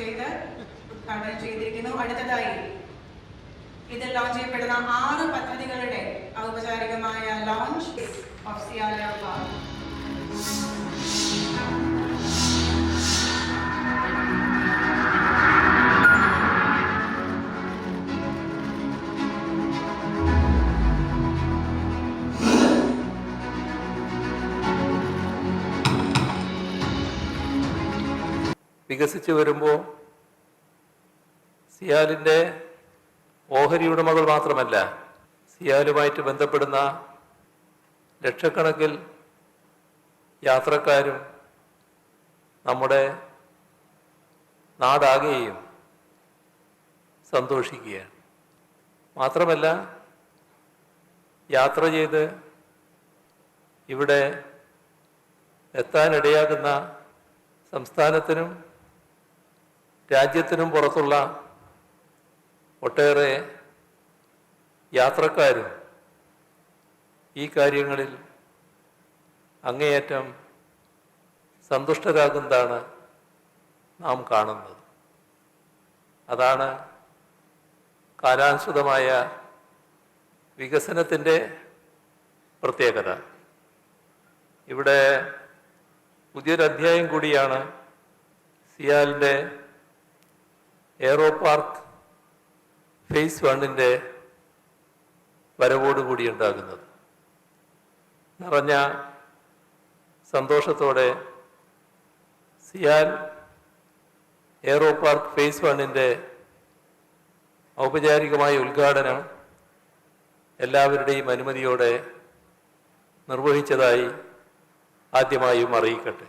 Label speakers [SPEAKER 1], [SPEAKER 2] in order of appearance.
[SPEAKER 1] ചെയ്ത് ഉദ്ഘാടനം ചെയ്തിരിക്കുന്നു. അടുത്തതായി ഇതിൽ ലോഞ്ച് ചെയ്യപ്പെടുന്ന 6 പദ്ധതികളുടെ ഔപചാരികമായ ലോഞ്ച് ഓഫ് സിയാൽ എയർപോർട്ട്.
[SPEAKER 2] വികസിച്ചു വരുമ്പോൾ സിയാലിൻ്റെ ഓഹരി ഉടമകൾ മാത്രമല്ല, സിയാലുമായിട്ട് ബന്ധപ്പെടുന്ന ലക്ഷക്കണക്കിൽ യാത്രക്കാരും നമ്മുടെ നാടാകെയും സന്തോഷിക്കുകയാണ്. മാത്രമല്ല, യാത്ര ചെയ്ത് ഇവിടെ എത്താനിടയാകുന്ന സംസ്ഥാനത്തിനും രാജ്യത്തിനും പുറത്തുള്ള ഒട്ടേറെ യാത്രക്കാരും ഈ കാര്യങ്ങളിൽ അങ്ങേയറ്റം സന്തുഷ്ടരാകുന്നതാണ് നാം കാണുന്നത്. അതാണ് കാലാനുസൃതമായ വികസനത്തിൻ്റെ പ്രത്യേകത. ഇവിടെ പുതിയൊരു അധ്യായം കൂടിയാണ് സിയാലിൻ്റെ എയറോ പാർക്ക് ഫേസ് 1 വരവോടുകൂടി ഉണ്ടാകുന്നത്. നിറഞ്ഞ സന്തോഷത്തോടെ സിയാൽ എയറോ പാർക്ക് ഫേസ് 1 ഔപചാരികമായ ഉദ്ഘാടനം എല്ലാവരുടെയും അനുമതിയോടെ നിർവഹിച്ചതായി ആദ്യമായും അറിയിക്കട്ടെ.